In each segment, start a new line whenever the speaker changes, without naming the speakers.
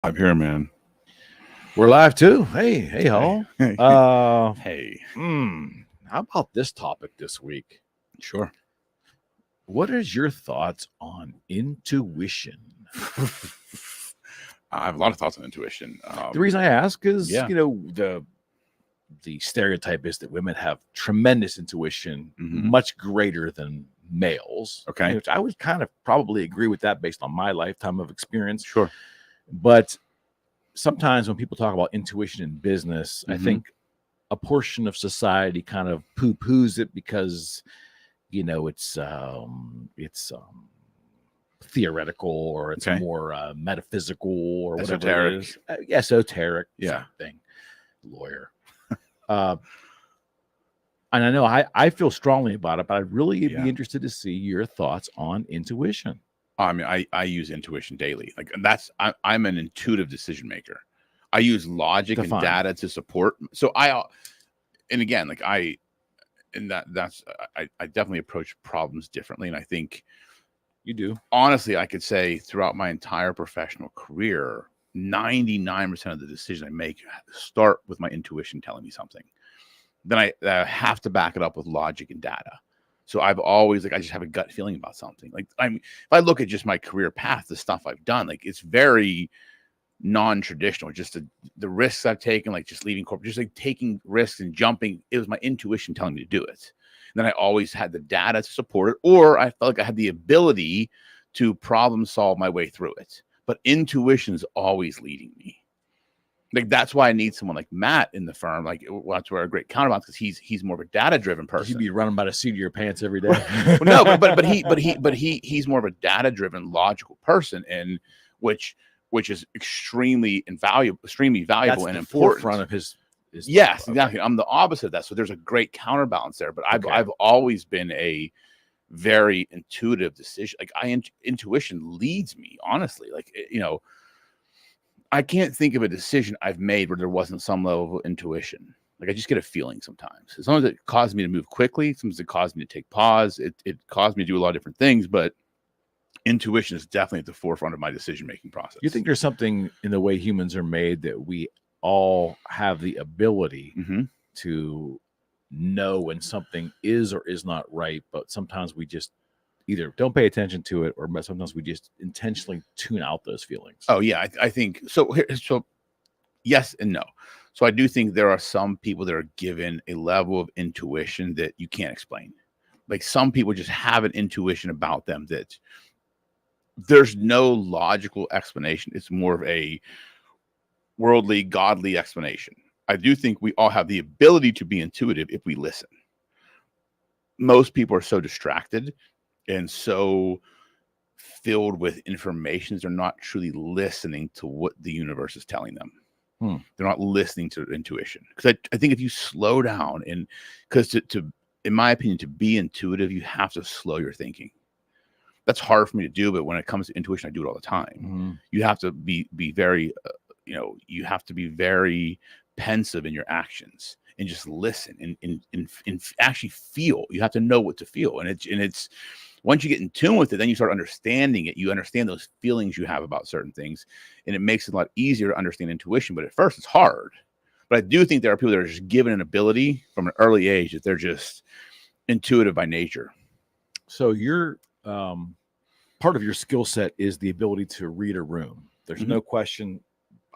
I'm here, man.
We're live too. Hey, Hall.
Hey.
How about this topic this week?
Sure.
What is your thoughts on intuition?
I have a lot of thoughts on intuition.
The reason I ask is,
yeah.
The stereotype is that women have tremendous intuition, much greater than males.
Okay.
Which I would kind of probably agree with that based on my lifetime of experience.
Sure.
But sometimes when people talk about intuition in business, I think a portion of society kind of poo-poos it because, it's theoretical or it's more metaphysical or whatever
esoteric.
it is. Esoteric.
Yeah.
Thing. Lawyer. And I know I feel strongly about it, but I'd really be interested to see your thoughts on intuition.
I mean, I use intuition daily. Like I'm an intuitive decision maker. I use logic and data to support. So I definitely approach problems differently. And I think
you do.
Honestly, I could say throughout my entire professional career, 99% of the decisions I make start with my intuition telling me something. Then I have to back it up with logic and data. So I've always I just have a gut feeling about something. Like if I look at just my career path, the stuff I've done, it's very non-traditional. Just the risks I've taken, just leaving corporate, just taking risks and jumping. It was my intuition telling me to do it. And then I always had the data to support it, or I felt like I had the ability to problem solve my way through it. But intuition is always leading me. That's why I need someone like Matt in the firm. That's where a great counterbalance, because he's more of a data-driven person.
You'd be running by the seat of your pants every day.
Well, no, but he's more of a data-driven, logical person, and which is extremely valuable
That's
and important.
Forefront of his
yes, exactly. I'm the opposite of that. So there's a great counterbalance there. But I've always been a very intuitive decision. Intuition leads me, honestly. I can't think of a decision I've made where there wasn't some level of intuition. I just get a feeling sometimes. Sometimes it caused me to move quickly. Sometimes it caused me to take pause. It caused me to do a lot of different things, but intuition is definitely at the forefront of my decision-making process.
You think there's something in the way humans are made that we all have the ability to know when something is or is not right, but sometimes we just either don't pay attention to it, or sometimes we just intentionally tune out those feelings.
Oh yeah, I think so. So yes and no. So I do think there are some people that are given a level of intuition that you can't explain. Some people just have an intuition about them that there's no logical explanation. It's more of a worldly, godly explanation. I do think we all have the ability to be intuitive if we listen. Most people are so distracted and so filled with information, they're not truly listening to what the universe is telling them. They're not listening to intuition. Because I think if you slow down, and because in my opinion, to be intuitive, you have to slow your thinking. That's hard for me to do, but when it comes to intuition, I do it all the time. You have to be very, you have to be very pensive in your actions and just listen and actually feel. You have to know what to feel, and it's once you get in tune with it, then you start understanding it. You understand those feelings you have about certain things, and it makes it a lot easier to understand intuition. But at first, it's hard. But I do think there are people that are just given an ability from an early age that they're just intuitive by nature.
So you're part of your skill set is the ability to read a room. There's no question.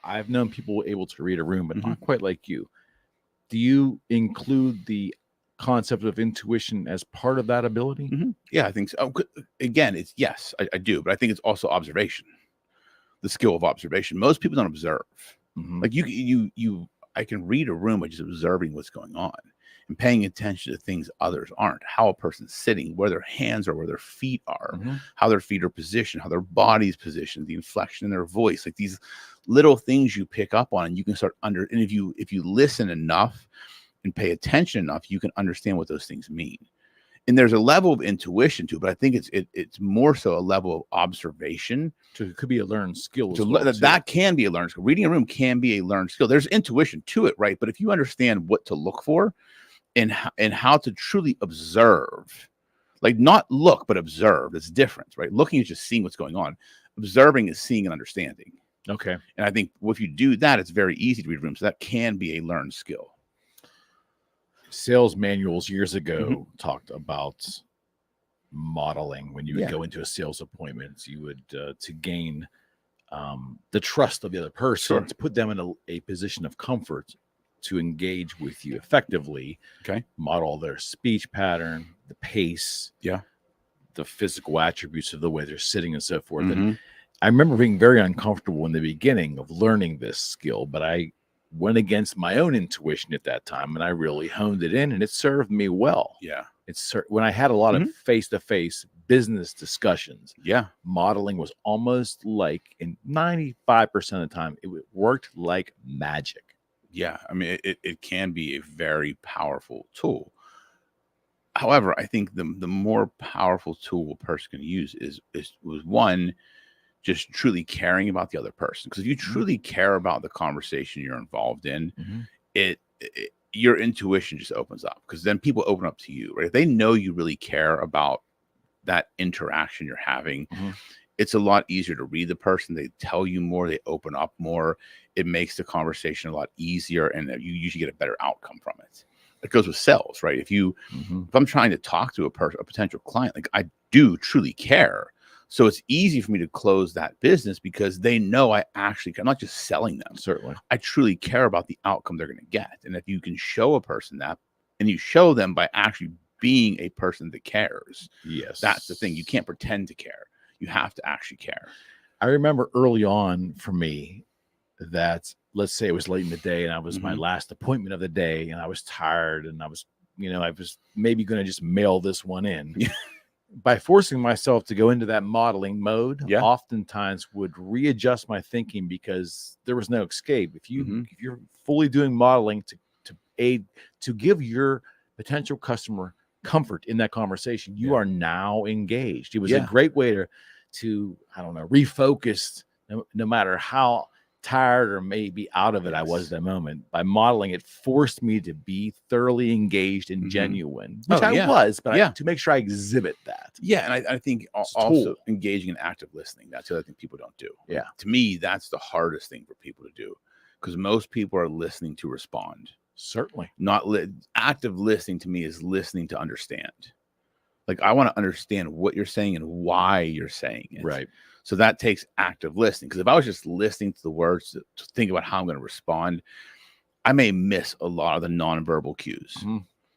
I've known people able to read a room, but not quite like you. Do you include the concept of intuition as part of that ability?
Yeah, I think so. Again, it's yes, I do, but I think it's also observation, the skill of observation. Most people don't observe. I can read a room by just observing what's going on and paying attention to things others aren't. How a person's sitting, where their hands are, where their feet are, how their feet are positioned, how their body's positioned, the inflection in their voice. These little things you pick up on, and you can start and if you listen enough and pay attention enough, you can understand what those things mean. And there's a level of intuition too, but I think it's more so a level of observation.
So it could be a learned skill.
That can be a learned skill. Reading a room can be a learned skill. There's intuition to it, right? But if you understand what to look for and how to truly observe, not look, but observe, it's different, right? Looking is just seeing what's going on. Observing is seeing and understanding.
Okay.
And I think if you do that, it's very easy to read a room. So that can be a learned skill.
Sales manuals years ago talked about modeling. When you would go into a sales appointment, you would to gain the trust of the other person, to put them in a position of comfort to engage with you effectively.
Okay.
Model their speech pattern, the pace, the physical attributes of the way they're sitting and so forth. And I remember being very uncomfortable in the beginning of learning this skill, but I went against my own intuition at that time, and I really honed it in, and it served me well.
Yeah.
When I had a lot of face-to-face business discussions, modeling was almost like, in 95% of the time, it worked like magic.
Yeah. I mean, it can be a very powerful tool. However, I think the more powerful tool a person can use was one, just truly caring about the other person. Because if you truly care about the conversation you're involved in, your intuition just opens up, because then people open up to you, right? If they know you really care about that interaction you're having, it's a lot easier to read the person. They tell you more, they open up more. It makes the conversation a lot easier, and you usually get a better outcome from it. It goes with sales, right? If I'm trying to talk to a potential client, like, I do truly care. So it's easy for me to close that business because they know I'm not just selling them.
Certainly.
I truly care about the outcome they're going to get. And if you can show a person that, and you show them by actually being a person that cares, that's the thing. You can't pretend to care. You have to actually care.
I remember early on for me that, let's say it was late in the day and I was my last appointment of the day, and I was tired, and I was maybe going to just mail this one in. By forcing myself to go into that modeling mode, oftentimes would readjust my thinking, because there was no escape. If you're fully doing modeling to give your potential customer comfort in that conversation, you are now engaged. It was a great way to I don't know, refocus, no matter how tired or maybe out of it I was at that moment. By modeling, it forced me to be thoroughly engaged and genuine, which I was, but to make sure I exhibit that.
Yeah, and I think also engaging in active listening. That's the other thing people don't do.
Yeah.
To me, that's the hardest thing for people to do, because most people are listening to respond.
Certainly.
Active listening to me is listening to understand. Like, I want to understand what you're saying and why you're saying it.
Right.
So that takes active listening. Because if I was just listening to the words to think about how I'm going to respond, I may miss a lot of the nonverbal cues.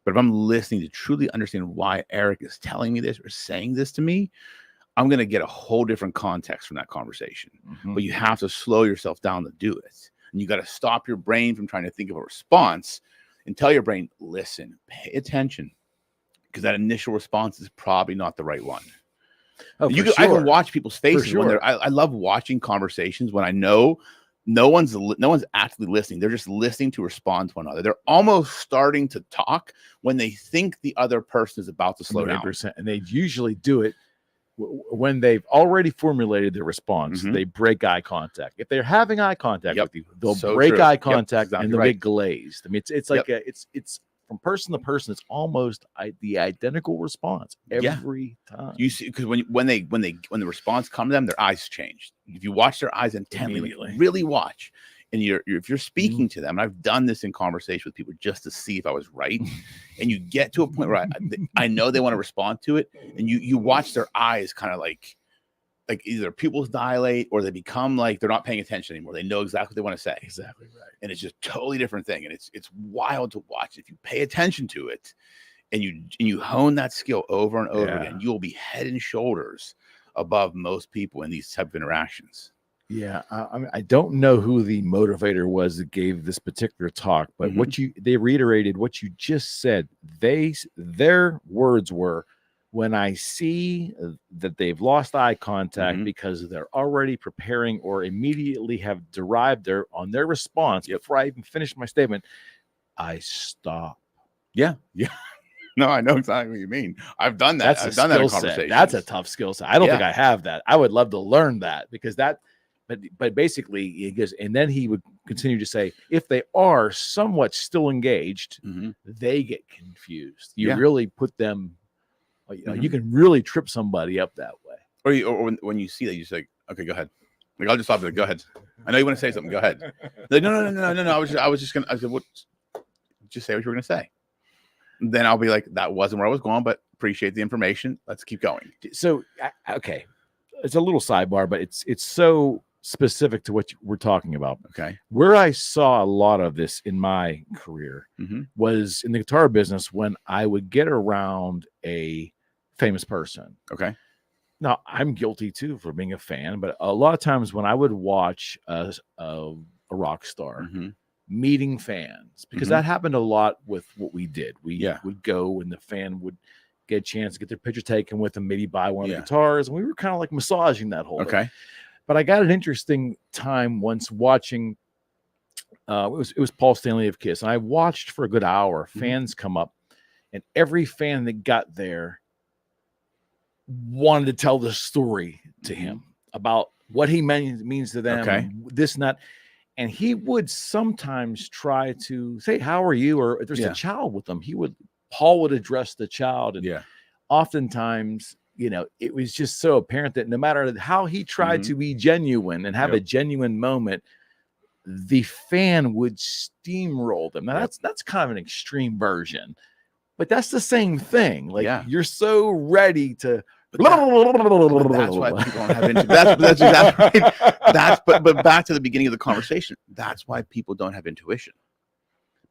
But if I'm listening to truly understand why Eric is telling me this or saying this to me, I'm going to get a whole different context from that conversation. But you have to slow yourself down to do it. And you got to stop your brain from trying to think of a response and tell your brain, listen, pay attention, because that initial response is probably not the right one. I can watch people's faces when I love watching conversations when I know no one's actively listening. They're just listening to respond to one another. They're almost starting to talk when they think the other person is about to slow down.
And they usually do it when they've already formulated their response. They break eye contact. If they're having eye contact with you, they'll break eye contact and they'll get glazed. I mean, it's like it's from person to person. It's almost the identical response every time. You see, because when the response comes to them, their eyes change. If you watch their eyes intently, really watch, and if you're speaking to them, and I've done this in conversation with people just to see if I was right, and you get to a point where I know they want to respond to it, and you watch their eyes kind of like either pupils dilate or they become like they're not paying attention anymore. They know exactly what they want to say. Exactly right.
And it's just a totally different thing. And it's wild to watch. If you pay attention to it and you hone that skill over and over again, you'll be head and shoulders above most people in these type of interactions.
Yeah. I mean, I don't know who the motivator was that gave this particular talk, but they reiterated what you just said. Their words were, when I see that they've lost eye contact because they're already preparing or immediately have derived on their response before I even finish my statement, I stop.
Yeah. No, I know exactly what you mean. I've done that. I've done that in conversations.
That's a tough skill set. I don't think I have that. I would love to learn that, because but basically he goes, and then he would continue to say, if they are somewhat still engaged, they get confused. You really put them. You can really trip somebody up that way.
Or when you see that, you say, okay, go ahead. Like, I'll just stop there. Go ahead. I know you want to say something. Go ahead. Like, no. I was just gonna. I said, what? Just say what you were gonna say. Then I'll be like, that wasn't where I was going, but appreciate the information. Let's keep going.
So, okay, it's a little sidebar, but it's so specific to what we're talking about.
Okay.
Where I saw a lot of this in my career was in the guitar business when I would get around a famous person.
Okay.
Now, I'm guilty too for being a fan, but a lot of times when I would watch a rock star meeting fans, because that happened a lot with what we did. We would go and the fan would get a chance to get their picture taken with them, maybe buy one of the guitars, and we were kind of like massaging that whole thing. But I got an interesting time once watching. It was Paul Stanley of Kiss, and I watched for a good hour. Fans come up, and every fan that got there wanted to tell the story to him about what he means to them. And this and that. And he would sometimes try to say, "How are you?" Or if there's a child with them, Paul would address the child, and oftentimes, you know, it was just so apparent that no matter how he tried to be genuine and have a genuine moment, the fan would steamroll them. Now that's kind of an extreme version, but that's the same thing. Like you're so ready to.
That's why people don't have intuition. That's exactly right. But back to the beginning of the conversation. That's why people don't have intuition.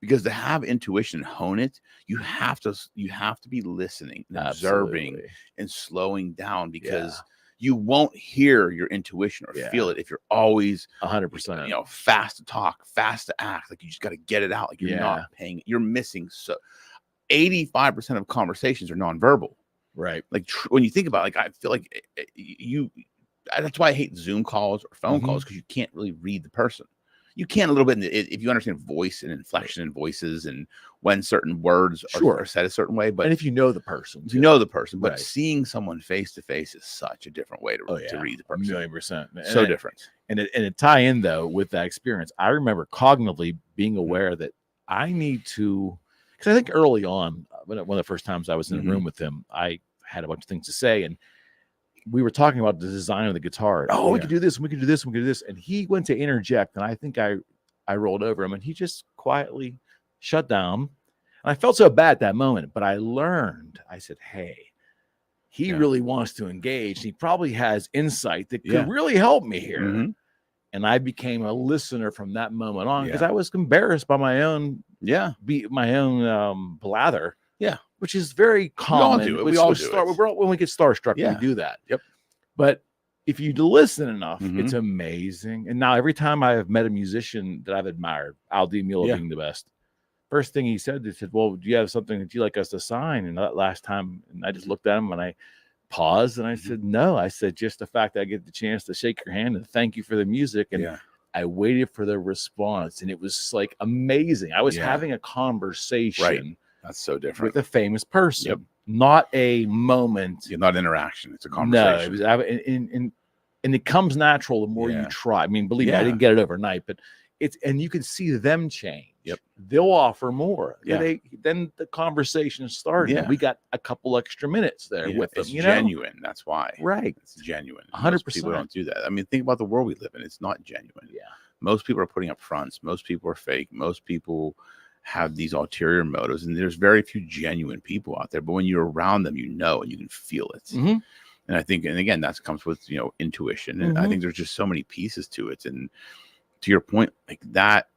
Because to have intuition and hone it, you have to be listening and observing and slowing down, because you won't hear your intuition or feel it if you're always
100%.
You know, fast to talk, fast to act. Like, you just got to get it out. Like, you're not paying. You're missing. So 85% of conversations are nonverbal.
Right.
Like, when you think about it, like, I feel like that's why I hate Zoom calls or phone calls, because you can't really read the person. You can a little bit if you understand voice and inflection in voices and when certain words are said a certain way. But
and if you know the person,
but seeing someone face to face is such a different way to read the person.
1,000,000%.
So different.
And it tie in though with that experience. I remember cognitively being aware that I need to, because I think early on, one of the first times I was in a room with him, I had a bunch of things to say, and we were talking about the design of the guitar. Oh, we could do this, and we could do this, and we could do this. And he went to interject, and I think I rolled over him, and he just quietly shut down. And I felt so bad at that moment, but I learned. I said, "Hey, he really wants to engage. He probably has insight that could really help me here." And I became a listener from that moment on, because I was embarrassed by my own blather. Yeah, which is very common. We all do it. When we get starstruck, we do that.
Yep.
But if you listen enough, it's amazing. And now every time I have met a musician that I've admired, Al Di Meola being the best, first thing he said, "Well, do you have something that you'd like us to sign?" And that last time, and I just looked at him and I paused and I said, "No." I said, "Just the fact that I get the chance to shake your hand and thank you for the music." And I waited for the response, and it was like amazing. I was having a conversation.
Right. That's so different.
With a famous person, not a moment.
Not interaction. It's a conversation.
No, and it comes natural the more you try. I mean, believe me, I didn't get it overnight, but and you can see them change.
Yep.
They'll offer more. Then the conversation started. Yeah. We got a couple extra minutes there with them.
It's genuine. That's why.
Right.
It's genuine.
100%.
People don't do that. I mean, think about the world we live in. It's not genuine.
Yeah.
Most people are putting up fronts. Most people are fake. Most people have these ulterior motives, and there's very few genuine people out there. But when you're around them, you know, and you can feel it. And I think, and again, that comes with intuition. And I think there's just so many pieces to it. And to your point, like that,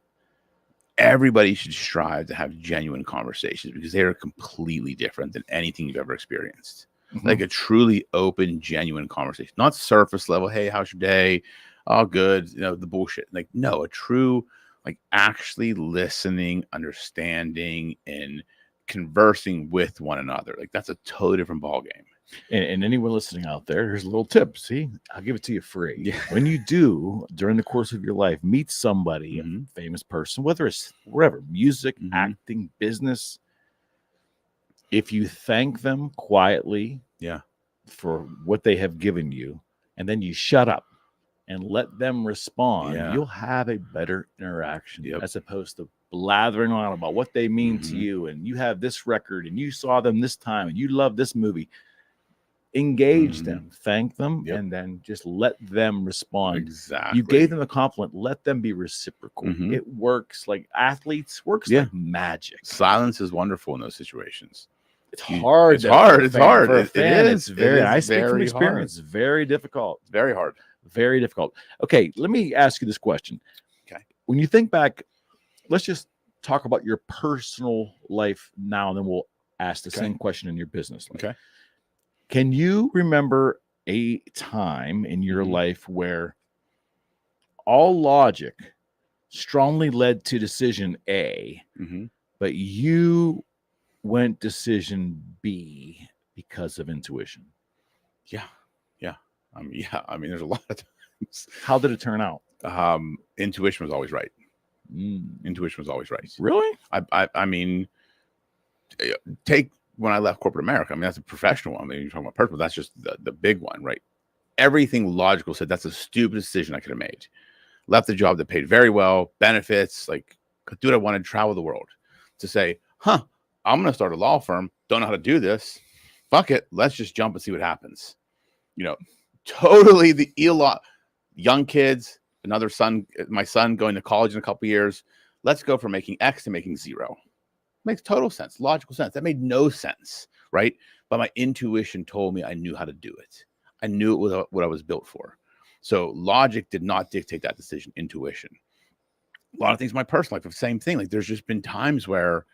everybody should strive to have genuine conversations, because they are completely different than anything you've ever experienced. Like a truly open, genuine conversation, not surface level. Hey, how's your day? Oh, good. The bullshit. Like, no, a true, like, actually listening, understanding, and conversing with one another. Like, that's a totally different ballgame.
And anyone listening out there, here's a little tip. See, I'll give it to you free. Yeah. When you do, during the course of your life, meet somebody, a famous person, whether it's wherever, music, acting, business, if you thank them quietly for what they have given you, and then you shut up and let them respond, you'll have a better interaction as opposed to blathering on about what they mean to you. And you have this record and you saw them this time and you love this movie. engage
Mhm.
them, thank them,
Yep.
and then just let them respond.
Exactly.
You gave them a compliment, let them be reciprocal.
Mhm.
It works like athletes, works
Yeah.
like magic.
Silence is wonderful in those situations.
It's hard.
It's hard. It's hard.
For a
It
fan,
is.
it's very.
It is
I speak from
very
experience. It's very difficult.
It's very hard.
Very difficult. Okay, let me ask you this question.
Okay.
When you think back, let's just talk about your personal life now, and then we'll ask the same question in your business life.
Okay.
Can you remember a time in your
Mhm.
life where all logic strongly led to decision A,
Mm-hmm.
but you went decision B because of intuition?
Yeah. I mean, there's a lot of times.
How did it turn out?
Intuition was always right.
Mm.
Intuition was always right.
Really?
I mean, take when I left corporate America. I mean, that's a professional one. I mean, you're talking about personal. That's just the big one, right? Everything logical said that's the stupidest decision I could have made. Left the job that paid very well, benefits, like could do what I wanted, travel the world. To say, I'm going to start a law firm. Don't know how to do this. Fuck it. Let's just jump and see what happens. Totally the young kids, my son going to college in a couple of years. Let's go from making X to making 0. Makes total sense, logical sense. That made no sense, right? But my intuition told me I knew how to do it. I knew it was what I was built for. So logic did not dictate that decision. Intuition. A lot of things in my personal life, the same thing. Like there's just been times where,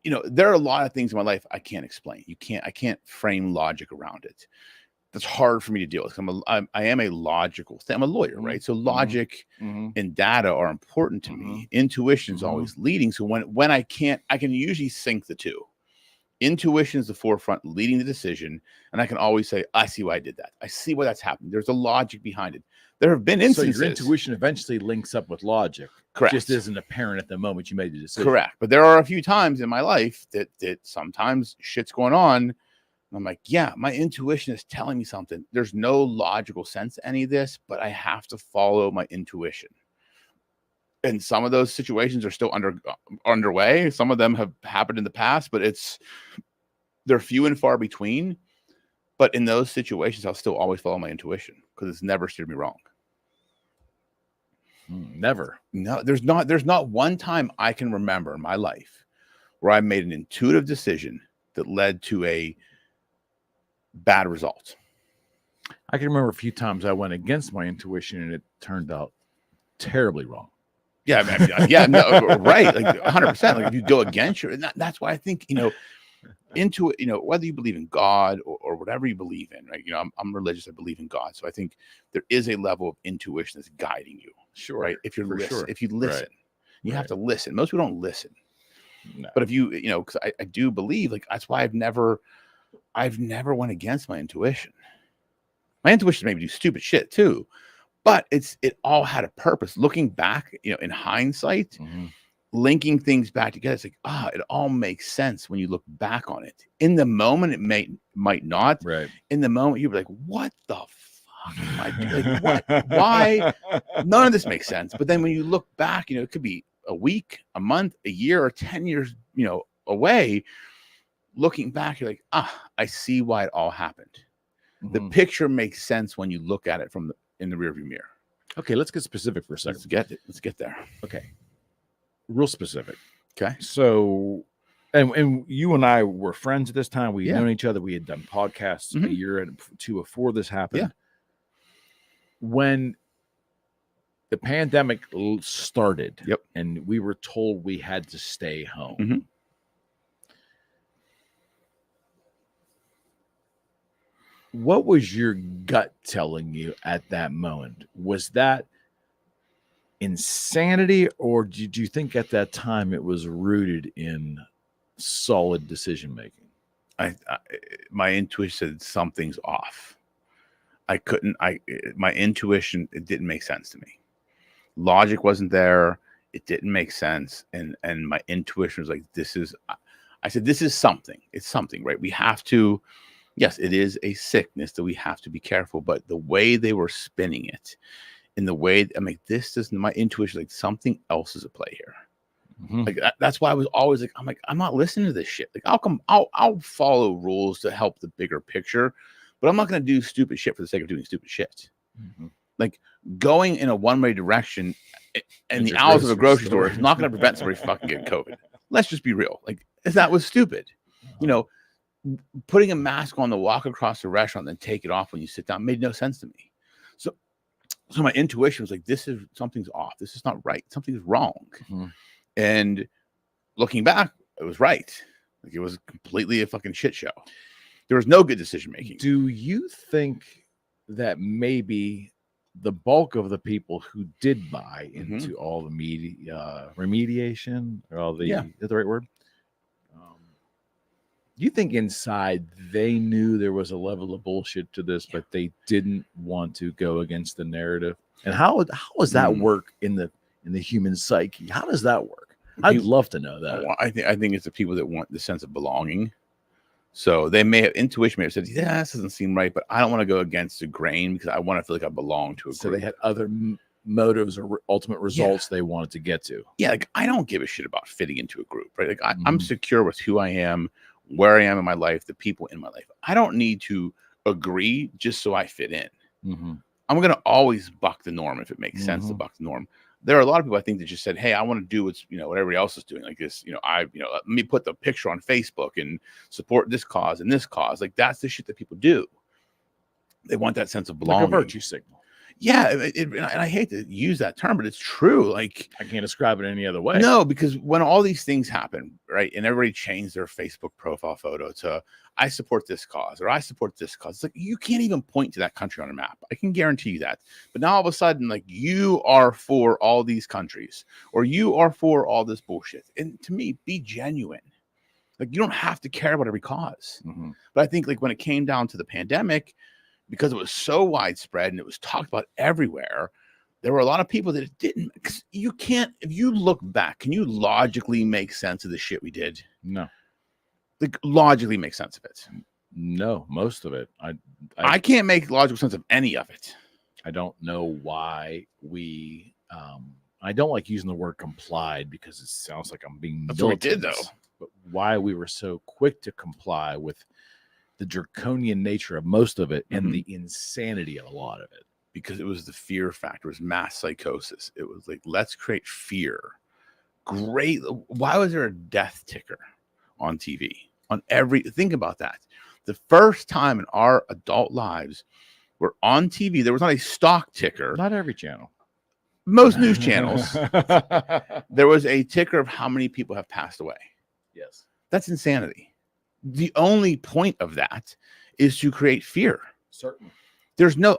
there are a lot of things in my life I can't explain. I can't frame logic around it. That's hard for me to deal with. I am a logical thing. I'm a lawyer, right? So logic and data are important to me. Intuition is always leading. So when I can usually sync the two. Intuition is the forefront, leading the decision, and I can always say, I see why I did that. I see why that's happened. There's a logic behind it. There have been instances.
So your intuition eventually links up with logic.
Correct.
Just isn't apparent at the moment you made the decision.
Correct. But there are a few times in my life that sometimes shit's going on. I'm like, yeah, my intuition is telling me something. There's no logical sense to any of this, but I have to follow my intuition. And some of those situations are still underway. Some of them have happened in the past, but they're few and far between. But in those situations, I'll still always follow my intuition because it's never steered me wrong.
Never.
No, there's not one time I can remember in my life where I made an intuitive decision that led to a bad result.
I can remember a few times I went against my intuition and it turned out terribly wrong.
Yeah, no, right, like 100%. Like if you go against that's why I think whether you believe in God or whatever you believe in, right? I'm religious. I believe in God, so I think there is a level of intuition that's guiding you.
Sure,
right? If you listen,
right.
You have to listen. Most people don't listen,
no.
But if because I do believe, like that's why I've never went against my intuition. My intuition made me do stupid shit too, but it all had a purpose. Looking back, in hindsight, linking things back together, it's like, it all makes sense when you look back on it. In the moment, it might not.
Right.
In the moment, you're like, what the fuck am I doing? Like, what? Why? None of this makes sense. But then when you look back, it could be a week, a month, a year, or 10 years, away. Looking back, you're like, I see why it all happened. The picture makes sense when you look at it in the rearview mirror.
Okay, let's get specific for a second.
Let's get there.
Okay. Real specific.
Okay.
So, and you and I were friends at this time. We had known each other. We had done podcasts a year and 2 before this happened.
Yeah.
When the pandemic started, and we were told we had to stay home. What was your gut telling you at that moment? Was that insanity, or did you think at that time it was rooted in solid decision making?
My intuition said something's off. My intuition, it didn't make sense to me. Logic wasn't there. It didn't make sense. And my intuition was like, I said, this is something. It's something, right? We have to, yes, it is a sickness that we have to be careful, but the way they were spinning it, in the way, I'm like, my intuition, like something else is at play here. Like that's why I was always like, I'm not listening to this shit. Like I'll follow rules to help the bigger picture, but I'm not going to do stupid shit for the sake of doing stupid shit. Like going in a one-way direction in the aisles of a grocery store is not going to prevent somebody from fucking getting COVID. Let's just be real. Like that was stupid. You know, putting a mask on to walk across the restaurant and then take it off when you sit down made no sense to me. So my intuition was like, something's off. This is not right. Something's wrong. And looking back, it was right. Like it was completely a fucking shit show. There was no good decision making.
Do you think that maybe the bulk of the people who did buy into all the media remediation, or all the, is that the right word? Do you think inside they knew there was a level of bullshit to this, but they didn't want to go against the narrative? And how does that work in the human psyche? How does that work? I'd love to know that.
Well, I think it's the people that want the sense of belonging. So they may have intuition may have said, yeah, this doesn't seem right, but I don't want to go against the grain because I want to feel like I belong to a group.
So they had other motives or ultimate results they wanted to get to.
Yeah, like I don't give a shit about fitting into a group, right? Like I'm secure with who I am, where I am in my life, the people in my life. I don't need to agree just so I fit in. I'm going to always buck the norm if it makes sense to buck the norm. There are a lot of people I think that just said, hey, I want to do what's, what everybody else is doing. Like this, let me put the picture on Facebook and support this cause and this cause. Like that's the shit that people do. They want that sense of belonging.
Like a virtue signal.
Yeah, and I hate to use that term, but it's true. Like
I can't describe it any other way.
No, because when all these things happen, right, and everybody changed their Facebook profile photo to I support this cause or I support this cause. It's like you can't even point to that country on a map. I can guarantee you that. But now all of a sudden, like you are for all these countries or you are for all this bullshit. And to me, be genuine. Like you don't have to care about every cause. But I think like when it came down to the pandemic, because it was so widespread and it was talked about everywhere, there were a lot of people that it didn't. You can't, if you look back, can you logically make sense of the shit we did?
No.
Like logically make sense of it?
No, most of it.
I can't make logical sense of any of it.
I don't know why we, I don't like using the word complied because it sounds like I'm being
That's what we did though.
But why we were so quick to comply with the draconian nature of most of it and the insanity of a lot of it.
Because it was the fear factor, it was mass psychosis. It was like, let's create fear. Great. Why was there a death ticker on TV? Think about that. The first time in our adult lives we're on TV, there was not a stock ticker.
Not every channel.
Most news channels. There was a ticker of how many people have passed away.
Yes.
That's insanity. The only point of that is to create fear.
Certainly.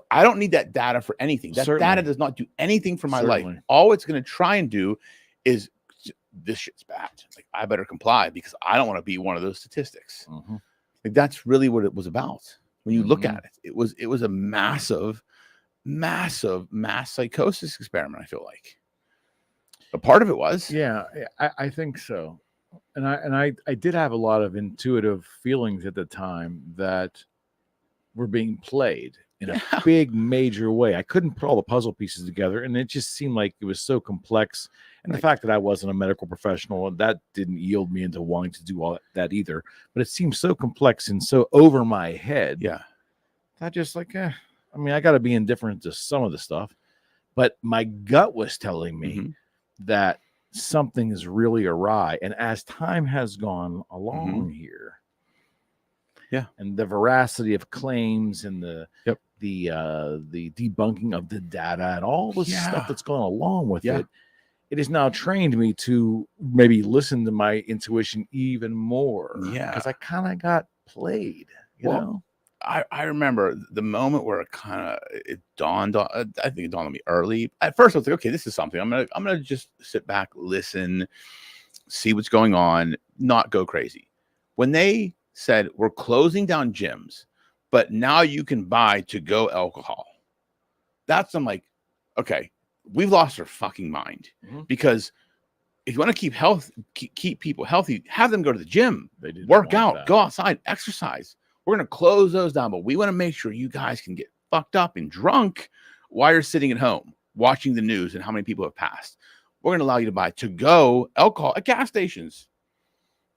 I don't need that data for anything. That data does not do anything for my life. All it's going to try and do is this shit's bad. Like I better comply because I don't want to be one of those statistics. Like that's really what it was about. When you look at it, it was a massive mass psychosis experiment. I feel like a part of it was.
Yeah, I think so. And I did have a lot of intuitive feelings at the time that were being played in a big major way. I couldn't put all the puzzle pieces together, and it just seemed like it was so complex. And the fact that I wasn't a medical professional, that didn't yield me into wanting to do all that either. But it seemed so complex and so over my head.
Yeah.
I just like, I got to be indifferent to some of the stuff. But my gut was telling me that something is really awry. And as time has gone along here, and the veracity of claims and the debunking of the data and all the stuff that's gone along with it, it has now trained me to maybe listen to my intuition even more. Yeah, because I kind of got played. You know,
I remember the moment where it dawned on. I think it dawned on me early. At first, I was like, okay, this is something. I'm gonna just sit back, listen, see what's going on, not go crazy. When they said we're closing down gyms, but now you can buy to-go alcohol, I'm like, okay, we've lost our fucking mind. Because if you want to keep people healthy, have them go to the gym, work out, go outside, exercise. We're going to close those down, but we want to make sure you guys can get fucked up and drunk while you're sitting at home watching the news and how many people have passed. we're going to allow you to buy to-go alcohol at gas stations.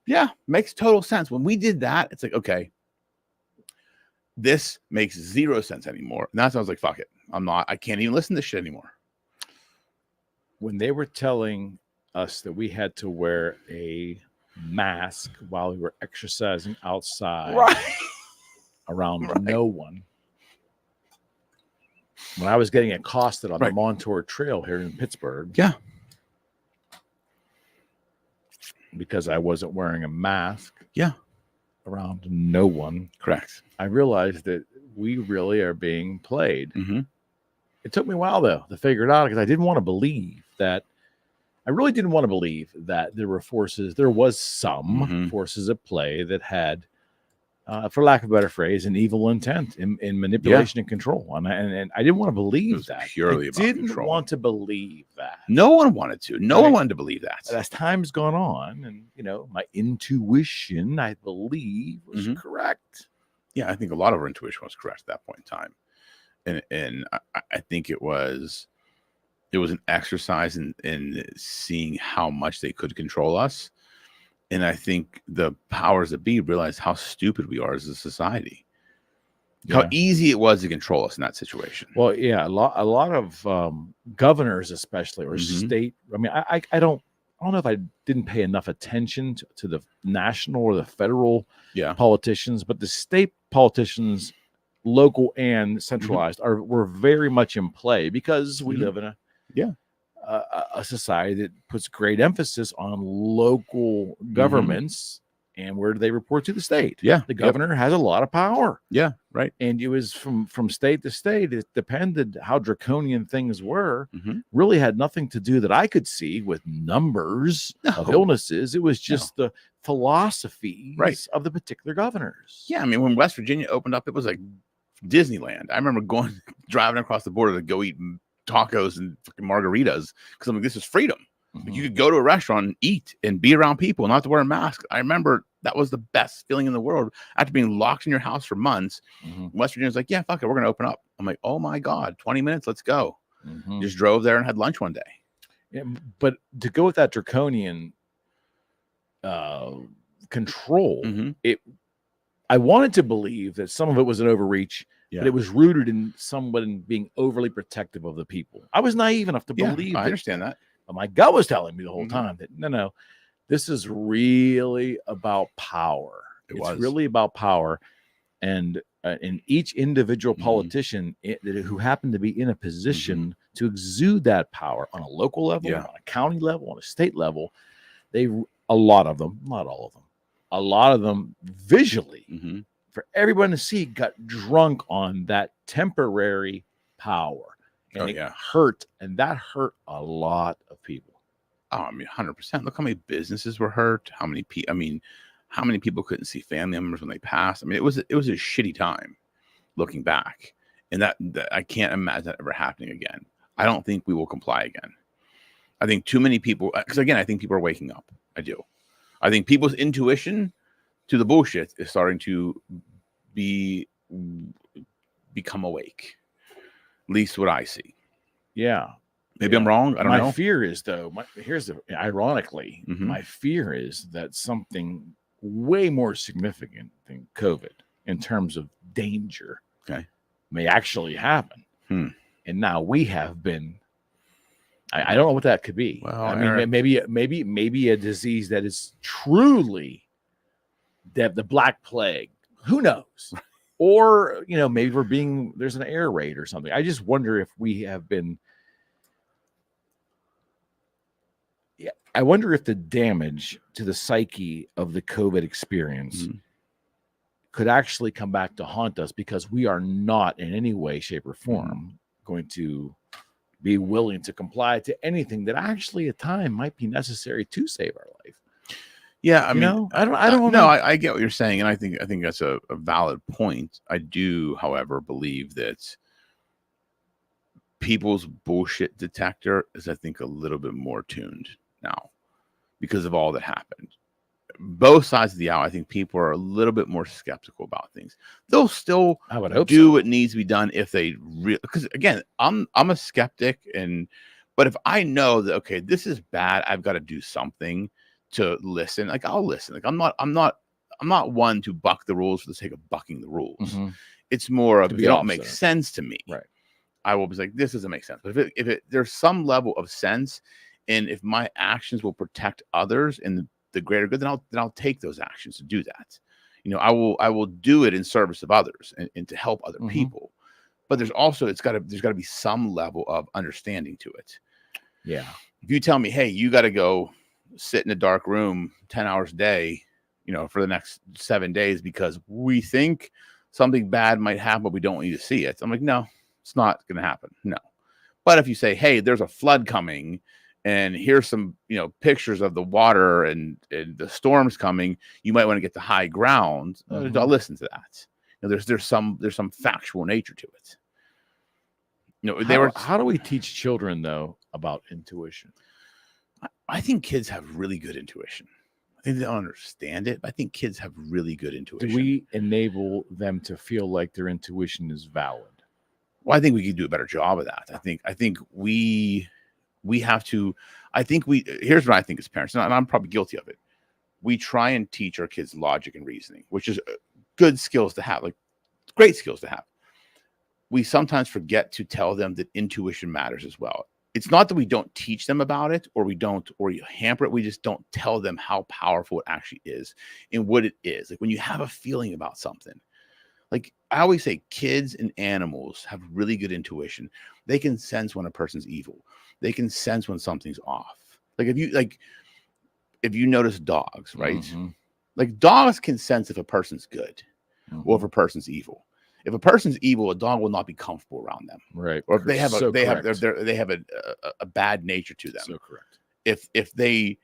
Yeah, makes total sense. When we did that, it's like, okay, this makes 0 sense anymore. And that's when I was like, fuck it. I can't even listen to this shit anymore.
When they were telling us that we had to wear a mask while we were exercising outside around no one. When I was getting accosted on the Montour Trail here in Pittsburgh.
Yeah.
Because I wasn't wearing a mask.
Yeah.
Around no one.
Correct.
I realized that we really are being played.
Mm-hmm.
It took me a while, though, to figure it out because I didn't want to believe that. I really didn't want to believe that there was some forces at play that had, for lack of a better phrase, an evil intent in manipulation and control. And I didn't want to believe that.
Purely about
didn't
control.
Want to believe that.
No one wanted to. No one wanted to believe that.
But as time's gone on, and my intuition, I believe, was correct.
Yeah, I think a lot of our intuition was correct at that point in time. And I think it was an exercise in seeing how much they could control us. And I think the powers that be realized how stupid we are as a society. How easy it was to control us in that situation.
Well, yeah, a lot of governors, especially, or state. I mean, I don't know if I didn't pay enough attention to the national or the federal politicians, but the state politicians, local and centralized, were very much in play because we live in a society that puts great emphasis on local governments. And where do they report to? The state.
Yeah.
The governor has a lot of power.
Yeah, right.
And it was from state to state. It depended how draconian things were. Really had nothing to do that I could see with numbers of illnesses. It was just the philosophy of the particular governors.
Yeah, I mean, when West Virginia opened up, it was like Disneyland. I remember driving across the border to go eat tacos and fucking margaritas because I'm like, this is freedom. Like, you could go to a restaurant and eat and be around people and not have to wear a mask. I remember that was the best feeling in the world after being locked in your house for months. West Virginia's like, yeah, fuck it, we're going to open up. I'm like, oh my God, 20 minutes, let's go. Just drove there and had lunch one day.
Yeah, but to go with that draconian control, I wanted to believe that some of it was an overreach, but it was rooted in someone being overly protective of the people. I was naive enough to believe
I understand that.
But my gut was telling me the whole time that no, this is really about power. It's really about power. And in each individual politician who happened to be in a position to exude that power on a local level, on a county level, on a state level, a lot of them, not all of them, a lot of them visually, for everyone to see, got drunk on that temporary power. And it hurt, and that hurt a lot of people.
Oh, I mean, 100%. Look how many businesses were hurt. How many people couldn't see family members when they passed? I mean, it was a shitty time, looking back, and that I can't imagine that ever happening again. I don't think we will comply again. I think too many people, because again, I think people are waking up. I do. I think people's intuition to the bullshit is starting to become awake. At least what I see.
Yeah.
Maybe I'm wrong. I don't know.
My fear is, though, ironically, my fear is that something way more significant than COVID in terms of danger may actually happen. And now we have been, I don't know what that could be.
Well,
I mean, maybe a disease that is truly the Black Plague. Who knows? Or, maybe there's an air raid or something. I just wonder if we have been. Yeah, I wonder if the damage to the psyche of the COVID experience could actually come back to haunt us because we are not in any way, shape, or form going to be willing to comply to anything that actually at time might be necessary to save our life.
Yeah, I mean,
I don't know.
I get what you're saying, and I think that's a valid point. I do, however, believe that people's bullshit detector is, I think, a little bit more tuned now because of all that happened. Both sides of the aisle, I think people are a little bit more skeptical about things. They'll still do what needs to be done if they because again, I'm a skeptic, But if I know that, okay, this is bad, I've got to do something to listen. Like I'll listen. Like I'm not one to buck the rules for the sake of bucking the rules.
Mm-hmm.
It's more of,
To
if
be
they don't
opposite
make
of.
sense to me,
Right.
I will be like, this doesn't make sense. But if there's some level of sense, and if my actions will protect others and the greater good, then I'll take those actions to do that. You know, I will do it in service of others and to help other
Mhm.
people. But there's also there's got to be some level of understanding to it.
Yeah.
If you tell me, hey, you got to go sit in a dark room 10 hours a day, you know, for the next 7 days because we think something bad might happen, but we don't need to see it. I'm like, no, it's not going to happen. No. But if you say, hey, there's a flood coming and here's some, you know, pictures of the water and the storms coming, you might want to get to high ground.
Mhm.
I'll listen to that. You know, there's some factual nature to it. You know,
How do we teach children though about intuition?
I think kids have really good intuition. I think they don't understand it, but I think kids have really good intuition.
Do we enable them to feel like their intuition is valid?
Well, I think we could do a better job of that. I think we have to. Here's what I think as parents, and I'm probably guilty of it. We try and teach our kids logic and reasoning, which is good skills to have, like great skills to have. We sometimes forget to tell them that intuition matters as well. It's not that we don't teach them about it or you hamper it. We just don't tell them how powerful it actually is and what it is. Like when you have a feeling about something, like I always say, kids and animals have really good intuition. They can sense when a person's evil. They can sense when something's off. Like if you notice dogs, right?
Mm-hmm.
Like dogs can sense if a person's good or if
Mm-hmm.
a person's evil. If a person's evil, a dog will not be comfortable around them.
Right.
Or if they have
correct.
they have a bad nature to them.
So correct.
If they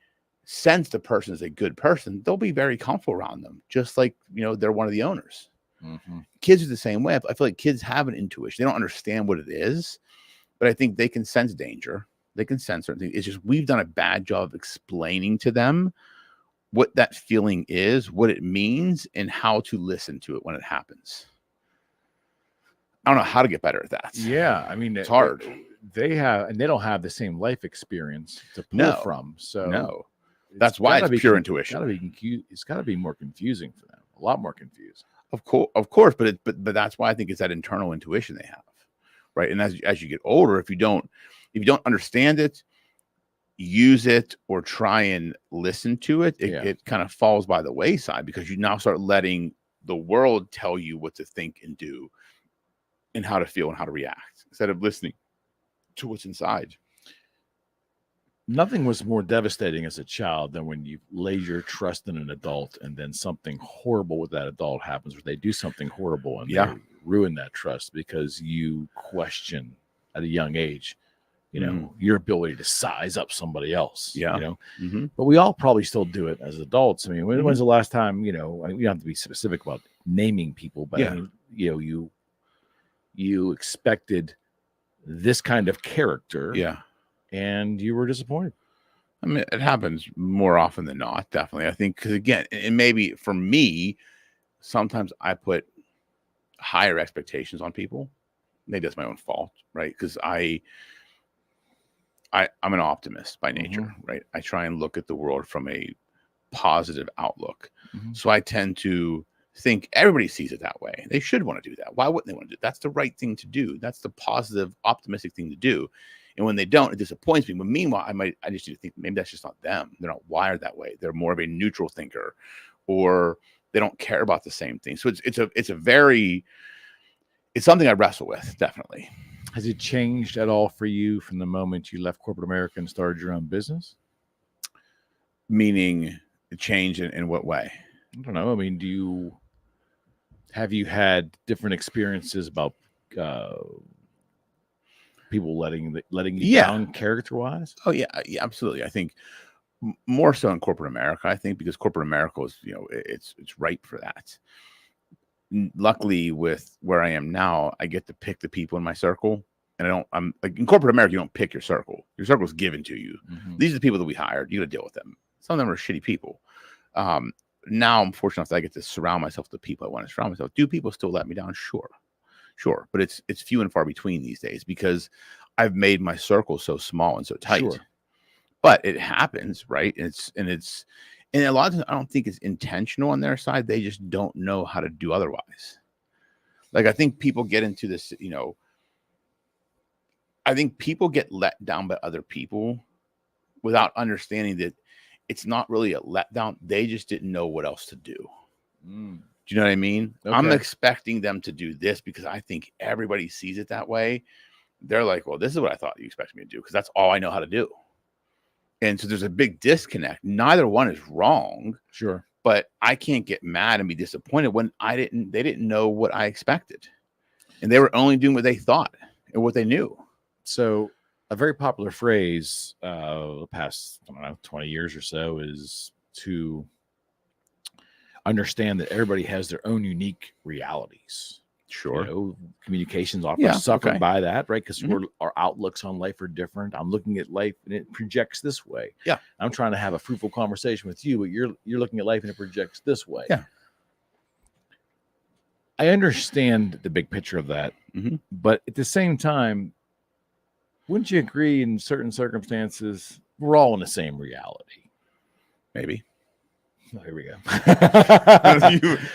sense the person is a good person, they'll be very comfortable around them, just like, you know, they're one of the owners.
Mm-hmm.
Kids are the same way. I feel like kids have an intuition. They don't understand what it is, but I think they can sense danger. They can sense certain things. It's just we've done a bad job of explaining to them what that feeling is, what it means, and how to listen to it when it happens. I don't know how to get better at that.
Yeah, I mean,
it's hard.
They don't have the same life experience to pull from. So
no, that's why it's pure intuition.
It's got to be more confusing for them. A lot more confused.
Of course, but that's why I think it's that internal intuition they have, right? And as you get older, if you don't understand it, use it, or try and listen to it, it kind of falls by the wayside because you now start letting the world tell you what to think and do, and how to feel and how to react instead of listening to what's inside.
Nothing was more devastating as a child than when you lay your trust in an adult and then something horrible with that adult happens, or they do something horrible and they ruin that trust because you question at a young age, you know, your ability to size up somebody else.
Yeah.
You know,
Mm-hmm.
but we all probably still do it as adults. I mean, when's the last time, you know, you don't have to be specific about naming people, but I mean, you know, you expected this kind of character.
Yeah.
And you were disappointed.
I mean, it happens more often than not, definitely. I think because again, and maybe for me, sometimes I put higher expectations on people. Maybe that's my own fault, right? Because I'm an optimist by nature, right? I try and look at the world from a positive outlook. So I tend to think everybody sees it that way. They should want to do that. Why wouldn't they want to do it? That's the right thing to do. That's the positive, optimistic thing to do. And when they don't, it disappoints me. But meanwhile, I just need to think maybe that's just not them. They're not wired that way. They're more of a neutral thinker, or they don't care about the same thing. So it's something I wrestle with, definitely.
Has it changed at all for you from the moment you left corporate America and started your own business?
Meaning change in what way?
I don't know. I mean, have you had different experiences about people letting you down character-wise?
Oh yeah, absolutely. I think more so in corporate America. I think because corporate America is, you know, it's ripe for that. Luckily, with where I am now, I get to pick the people in my circle, and I'm like in corporate America, you don't pick your circle. Your circle is given to you. These are the people that we hired. You got to deal with them. Some of them are shitty people. Now I'm fortunate enough that I get to surround myself with the people I want to surround myself. Do people still let me down? Sure. But it's few and far between these days because I've made my circle so small and so tight.
Sure.
But it happens, right? And a lot of times I don't think it's intentional on their side. They just don't know how to do otherwise. Like, I think people get into this, I think people get let down by other people without understanding that it's not really a letdown. They just didn't know what else to do. Do you know what I mean?
Okay.
I'm expecting them to do this because I think everybody sees it that way. They're like, well, this is what I thought you expected me to do because that's all I know how to do. And so there's a big disconnect. Neither one is wrong.
Sure.
But I can't get mad and be disappointed when they didn't know what I expected. And they were only doing what they thought and what they knew.
So a very popular phrase the past, 20 years or so is to understand that everybody has their own unique realities.
Sure.
Communications often suffer by that, right? Because our outlooks on life are different. I'm looking at life and it projects this way.
Yeah.
I'm trying to have a fruitful conversation with you, but you're looking at life and it projects this way.
Yeah.
I understand the big picture of that, but at the same time, wouldn't you agree in certain circumstances, we're all in the same reality?
Maybe.
Oh, here we go.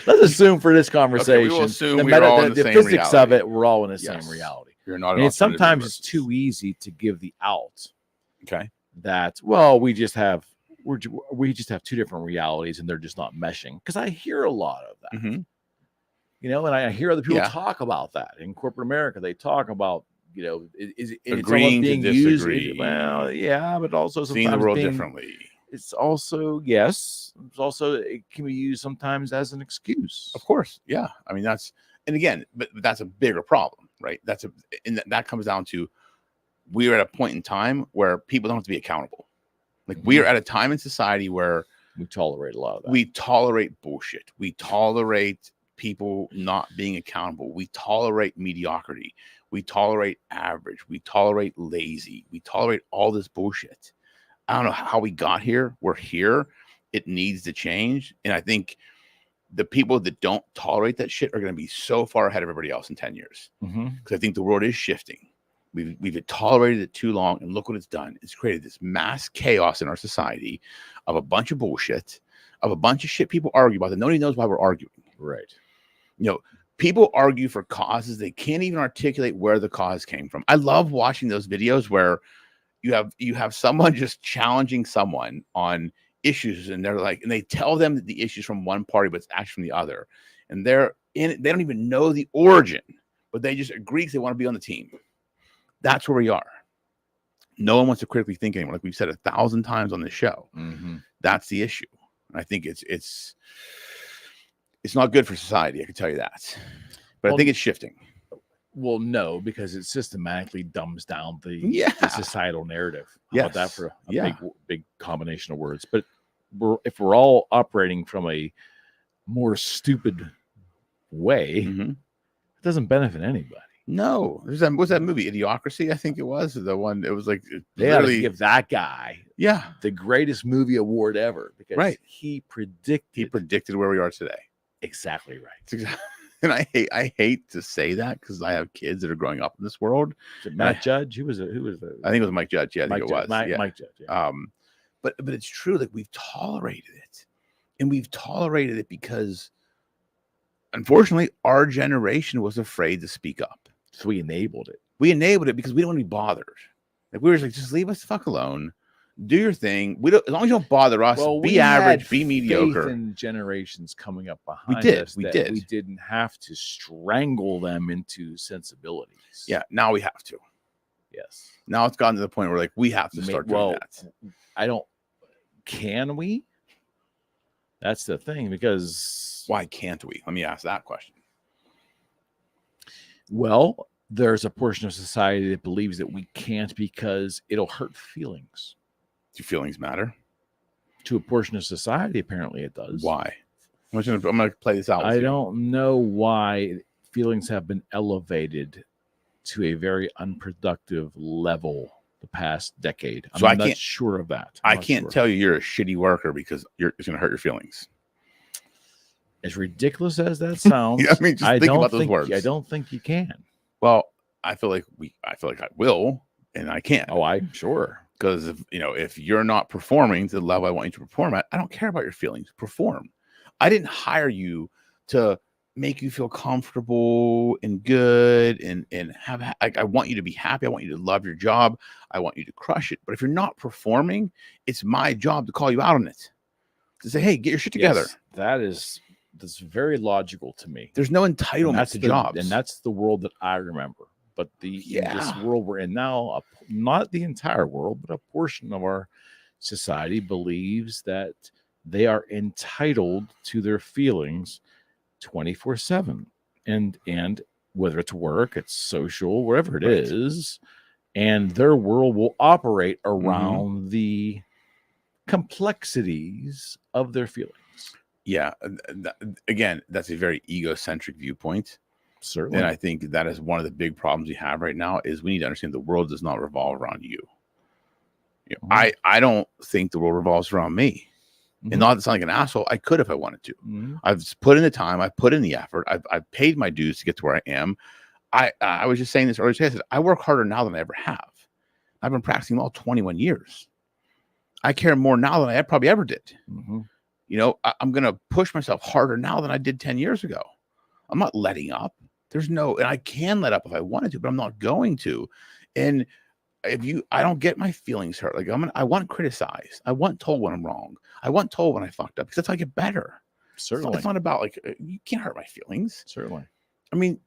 Let's assume for this conversation,
we will assume we're all in the same
physics
reality.
of it, we're all in the same
Yes.
reality.
You're not.
And sometimes it's too easy to give the out.
Okay.
That, well, we just have two different realities and they're just not meshing. Because I hear a lot of that. And I hear other people talk about that in corporate America. They talk about, it's
agreeing
being
to disagree.
used. Well, yeah, but also
seeing the world differently.
It's also, it can be used sometimes as an excuse.
Of course. Yeah. I mean, but that's a bigger problem, right? That comes down to, we are at a point in time where people don't have to be accountable. Like, we are at a time in society where
we tolerate a lot of that.
We tolerate bullshit. We tolerate people not being accountable. We tolerate mediocrity. We tolerate average. We tolerate lazy. We tolerate all this bullshit. I don't know how we got here. We're here. It needs to change. And I think the people that don't tolerate that shit are going to be so far ahead of everybody else in 10 years. Because I think the world is shifting. We've tolerated it too long. And look what it's done. It's created this mass chaos in our society of a bunch of bullshit, of a bunch of shit people argue about that nobody knows why we're arguing.
Right.
People argue for causes. They can't even articulate where the cause came from. I love watching those videos where you have someone just challenging someone on issues, and they're like, and they tell them that the issue's from one party, but it's actually from the other, and they don't even know the origin, but they just agree because they want to be on the team. That's where we are. No one wants to critically think anymore, like we've said 1,000 times on this show. That's the issue. I think it's not good for society. I can tell you that, but I think it's shifting.
Well, no, because it systematically dumbs down the societal narrative. How about that for a big combination of words? But if we're all operating from a more stupid way, it doesn't benefit anybody.
No, was that movie Idiocracy? I think it was the one. It was like
they had to give that guy
the
greatest movie award ever because he predicted
where we are today.
Exactly right.
And I hate to say that because I have kids that are growing up in this world.
Matt Judge? Who was it?
I think it was Mike Judge. Yeah, I think it was.
Mike Judge. Yeah.
But it's true that we've tolerated it, and we've tolerated it because, unfortunately, our generation was afraid to speak up.
So we enabled it.
We enabled it because we don't want to be bothered. Like, we were just like, just leave us the fuck alone. Do your thing. As long as you don't bother us, be average, be mediocre.
In generations coming up behind us,
we did.
We didn't have to strangle them into sensibilities.
Yeah, now we have to.
Yes.
Now it's gotten to the point where we have to start doing that.
Can we? That's the thing, because
why can't we? Let me ask that question.
Well, there's a portion of society that believes that we can't because it'll hurt feelings.
Do feelings matter?
To a portion of society, apparently it does.
Why? I'm going to play this out.
I don't know why feelings have been elevated to a very unproductive level the past decade. I'm not sure of that.
I can't tell you're a shitty worker because it's going to hurt your feelings.
As ridiculous as that sounds,
I mean, just think about those words.
I don't think you can.
Well, I feel like I will, and I can't.
Oh, I'm sure.
Because if you're not performing to the level I want you to perform at, I don't care about your feelings. Perform. I didn't hire you to make you feel comfortable and good and have. I want you to be happy. I want you to love your job. I want you to crush it. But if you're not performing, it's my job to call you out on it. To say, hey, get your shit together.
Yes, that's very logical to me.
There's no entitlement to jobs,
and that's the world that I remember. But in this world we're in now, not the entire world, but a portion of our society believes that they are entitled to their feelings 24/7, and whether it's work, it's social, wherever it is, and their world will operate around the complexities of their feelings.
Yeah, again, that's a very egocentric viewpoint.
Certainly.
And I think that is one of the big problems we have right now is we need to understand the world does not revolve around you. I don't think the world revolves around me. And not to sound like an asshole, I could if I wanted to. I've put in the time, I've put in the effort, I've paid my dues to get to where I am. I was just saying this earlier today. I said, I work harder now than I ever have. I've been practicing law 21 years. I care more now than I probably ever did. I'm going to push myself harder now than I did 10 years ago. I'm not letting up. And I can let up if I wanted to, but I'm not going to. And I don't get my feelings hurt. Like I want criticized. I want told when I'm wrong. I want told when I fucked up because that's how I get better.
Certainly.
It's not about you can't hurt my feelings.
Certainly.
I mean,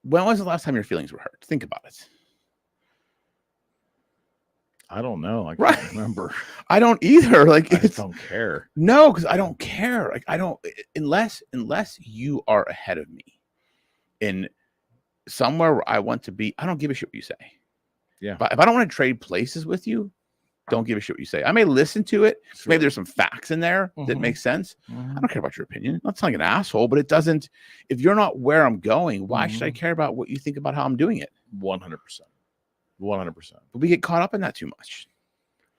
when was the last time your feelings were hurt? Think about it.
I don't know. I can't remember.
I don't either. I
just don't care.
No, because I don't care. I don't unless you are ahead of me in somewhere where I want to be. I don't give a shit what you say.
Yeah.
But if I don't want to trade places with you, don't give a shit what you say. I may listen to it. Sure. Maybe there's some facts in there that make sense. I don't care about your opinion. I'm not sounding like an asshole, but it doesn't. If you're not where I'm going, why should I care about what you think about how I'm doing it?
100%. 100%.
But we get caught up in that too much.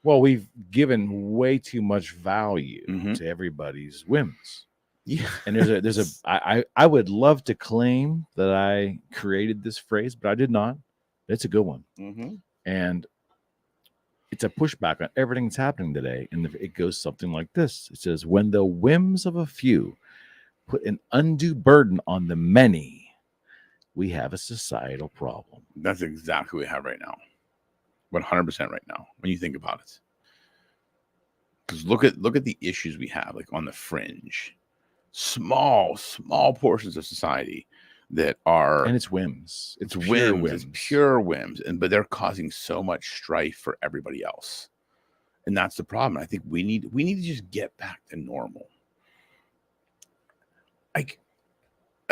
Well, we've given way too much value to everybody's whims.
Yeah.
And I would love to claim that I created this phrase, but I did not. It's a good one. And it's a pushback on everything that's happening today. And it goes something like this. It says, when the whims of a few put an undue burden on the many, we have a societal problem.
That's exactly what we have right now. 100% right now, when you think about it. Because look at the issues we have, like on the fringe. Small portions of society that are,
and it's whims.
It's whims. It's pure whims. But they're causing so much strife for everybody else. And that's the problem. I think we need to just get back to normal.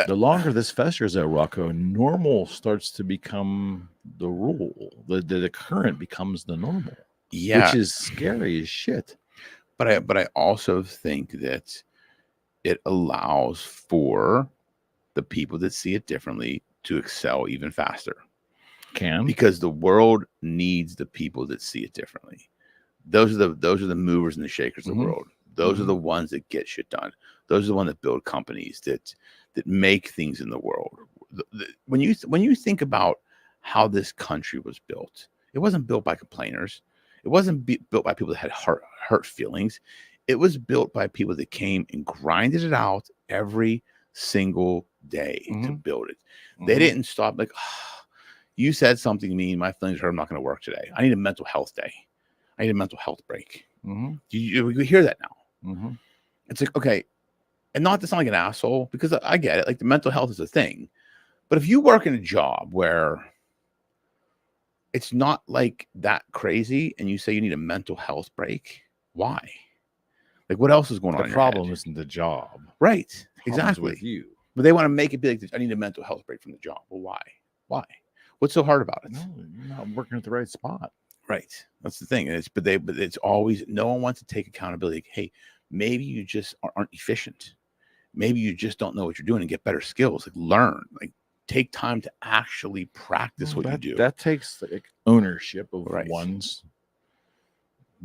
The longer this festers out, Rocco, normal starts to become the rule. The current becomes the normal.
Yeah.
Which is scary as shit.
But I also think that it allows for the people that see it differently to excel even faster. Because the world needs the people that see it differently. Those are the movers and the shakers of the world. Those are the ones that get shit done. Those are the ones that build companies that make things in the world. When you think about how this country was built, it wasn't built by complainers. It wasn't built by people that had hurt feelings. It was built by people that came and grinded it out every single day to build it. They didn't stop like, oh, you said something to me, my feelings hurt, I'm not going to work today. I need a mental health day. I need a mental health break. You hear that now. It's like, okay, and not to sound like an asshole, because I get it. Like the mental health is a thing. But if you work in a job where it's not like that crazy and you say you need a mental health break, why? Like what else is going on?
The problem isn't the job.
Right. Exactly.
With you.
But they want to make it be like, I need a mental health break from the job. Well, why? Why? What's so hard about it?
No, you're not working at the right spot.
Right. That's the thing. But it's always, no one wants to take accountability. Like, hey, maybe you just aren't efficient. Maybe you just don't know what you're doing and get better skills. Like learn, like take time to actually practice what you do.
That takes like ownership of one's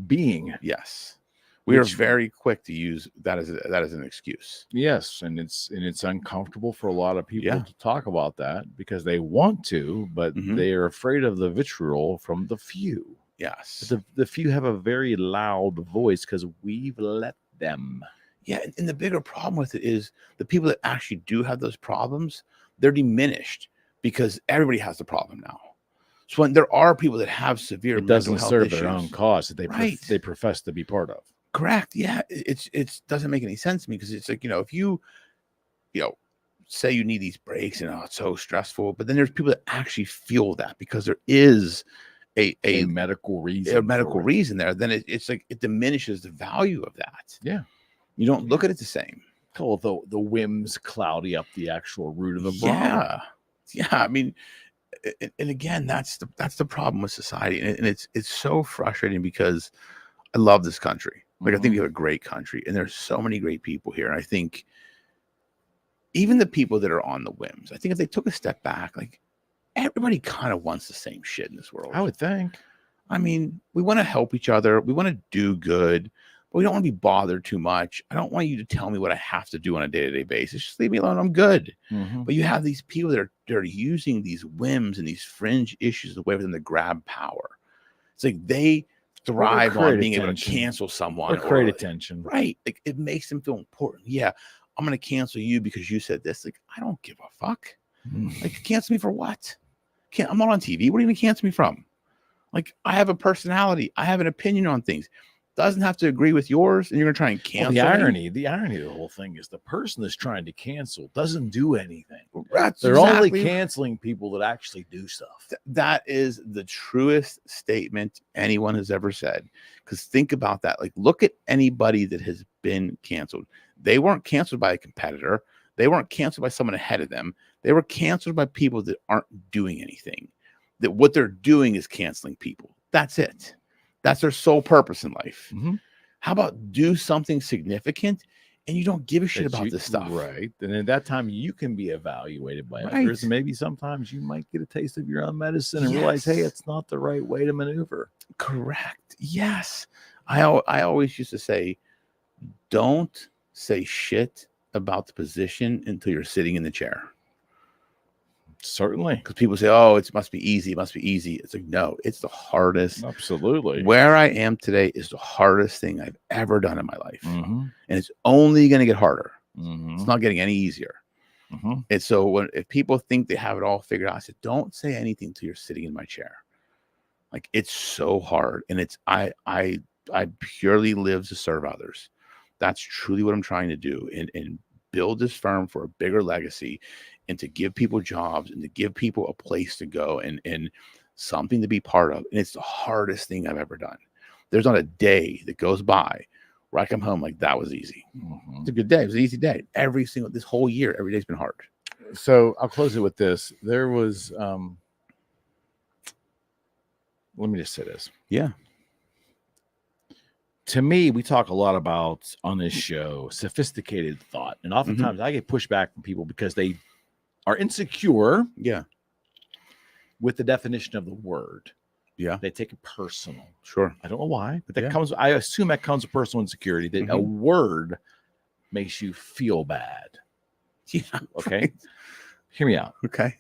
being.
Yes. We are very quick to use that as an excuse.
Yes, and it's uncomfortable for a lot of people
Yeah.
to talk about that because they want to, but they are afraid of the vitriol from the few.
Yes.
The few have a very loud voice because we've let them.
Yeah, and the bigger problem with it is the people that actually do have those problems, they're diminished because everybody has the problem now. So when there are people that have severe
it doesn't
mental health
serve
issues,
their own cause that they profess to be part of.
Correct. Yeah, it doesn't make any sense to me because it's like, if you say you need these breaks and it's so stressful, but then there's people that actually feel that because there is a
medical reason
there, then it's like it diminishes the value of that.
Yeah.
You don't look at it the same.
Although the whims cloudy up the actual root of the problem.
Yeah. I mean, and again, that's the problem with society, and it's so frustrating because I love this country. Like I think we have a great country, and there's so many great people here. And I think even the people that are on the whims, I think if they took a step back, like everybody kind of wants the same shit in this world.
I would think.
I mean, we want to help each other. We want to do good, but we don't want to be bothered too much. I don't want you to tell me what I have to do on a day-to-day basis. Just leave me alone. I'm good. But you have these people that are using these whims and these fringe issues as a way for them to grab power. It's like they thrive on being able to cancel someone
or create attention.
Right. Like it makes them feel important. Yeah. I'm going to cancel you because you said this. Like, I don't give a fuck. Like, cancel me for what? I'm not on TV. What are you going to cancel me from? Like, I have a personality. I have an opinion on things. Doesn't have to agree with yours, and you're going to try and cancel
the irony of the whole thing is the person that's trying to cancel doesn't do anything. They're only canceling people that actually do stuff.
That is the truest statement anyone has ever said. Because think about that. Like, look at anybody that has been canceled. They weren't canceled by a competitor. They weren't canceled by someone ahead of them. They were canceled by people that aren't doing anything. That what they're doing is canceling people. That's it. That's their sole purpose in life. How about do something significant and you don't give a shit about this stuff?
Right. And at that time, you can be evaluated by others. And maybe sometimes you might get a taste of your own medicine and realize, hey, it's not the right way to maneuver.
Correct. Yes. I always used to say, don't say shit about the position until you're sitting in the chair.
Certainly.
Because people say, oh, it must be easy. It must be easy. It's like, no, it's the hardest.
Absolutely.
Where I am today is the hardest thing I've ever done in my life. And it's only going to get harder. It's not getting any easier. And so if people think they have it all figured out, I said, don't say anything until you're sitting in my chair. Like, it's so hard. And it's, I purely live to serve others. That's truly what I'm trying to do and build this firm for a bigger legacy and to give people jobs and to give people a place to go and something to be part of. And it's the hardest thing I've ever done. There's not a day that goes by where I come home like that was easy. It's a good day. It was an easy day. This whole year, every day's been hard.
So I'll close it with this. There was, let me just say this.
Yeah.
To me, we talk a lot about on this show sophisticated thought, and oftentimes I get pushback from people because they are insecure.
Yeah.
With the definition of the word.
Yeah.
They take it personal.
Sure.
I don't know why, but I assume that comes with personal insecurity that a word makes you feel bad.
Yeah.
Okay.
Right.
Hear me out.
Okay.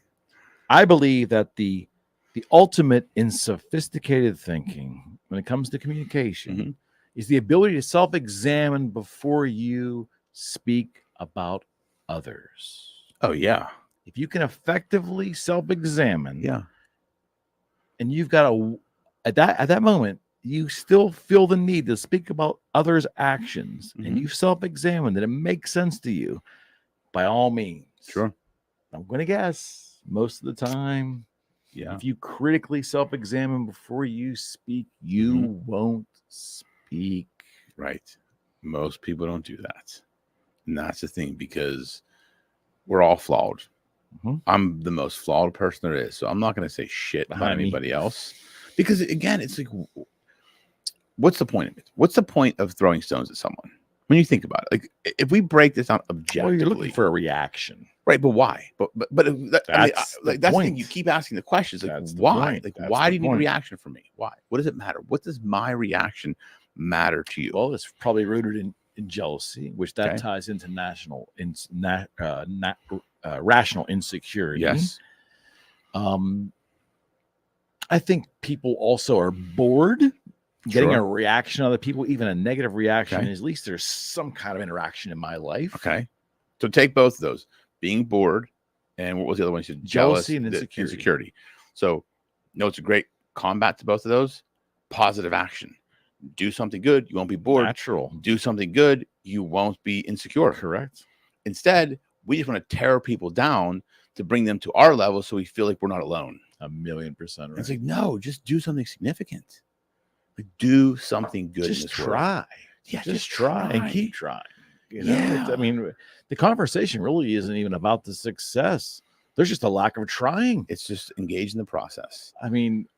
I believe that the ultimate in sophisticated thinking when it comes to communication is the ability to self-examine before you speak about others.
Oh, yeah.
If you can effectively self-examine, and you've got at that moment, you still feel the need to speak about others' actions, and you self-examine that it makes sense to you, by all means.
Sure.
I'm going to guess most of the time, if you critically self-examine before you speak, you won't speak.
Right. Most people don't do that. And that's the thing, because we're all flawed. I'm the most flawed person there is. So I'm not going to say shit about anybody else. Because again, it's like, what's the point of it? What's the point of throwing stones at someone? When you think about it, like if we break this down objectively,
well, you're looking for a reaction.
Right, but why? But that's the thing. You keep asking the questions, like why? Like why do you need a reaction from me? Why? What does it matter? What does my reaction matter to you?
Well, it's probably rooted in jealousy, which that
Okay.
ties into rational insecurity.
Yes.
I think people also are bored getting
Sure.
a reaction out of the people, even a negative reaction.
Okay.
At least there's some kind of interaction in my life.
Okay. So take both of those: being bored, and what was the other one? You said
Jealousy and insecurity.
So, it's a great combat to both of those. Positive action. Do something good, you won't be bored.
Natural.
Do something good, you won't be insecure.
Correct.
Instead, we just want to tear people down to bring them to our level so we feel like we're not alone.
1,000,000% right.
It's like, no, just do something significant. Like, do something good.
Just
in this
try.
world. Yeah,
just try and keep trying. You know,
Yeah.
I mean, the conversation really isn't even about the success. There's just a lack of trying.
It's just engage in the process.
I mean,